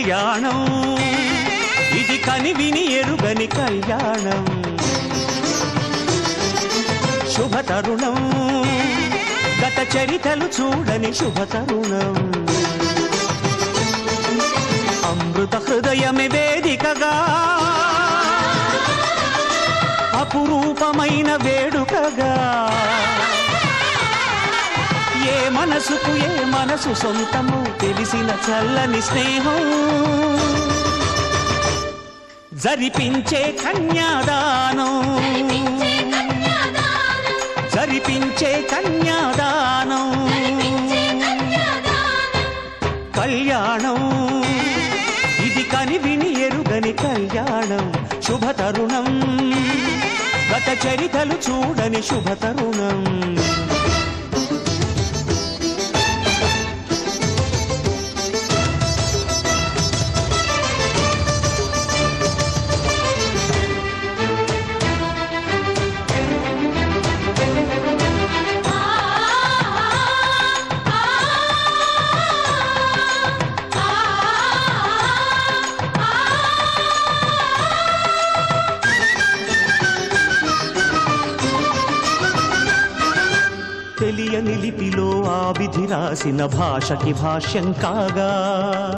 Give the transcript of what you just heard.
కళ్యాణం ఇది కనివిని ఎరుగని కళ్యాణం శుభతరుణం గత చరితలు చూడని శుభతరుణం అమృత హృదయమే వేదికగా అపురూపమైన వేడుకగా ఏ మనసుకు ఏ మనసు సొంతము తెలిసిన చల్లని స్నేహం జరిపించే కన్యాదానం జరిపించే కన్యాదానం కళ్యాణం ఇది కనివిని ఎరుగని కళ్యాణం శుభతరుణం గత చరితలు చూడని శుభతరుణం తెలియని లిపిలో ఆ విధి రాసిన భాషకి భాష్యం కాగా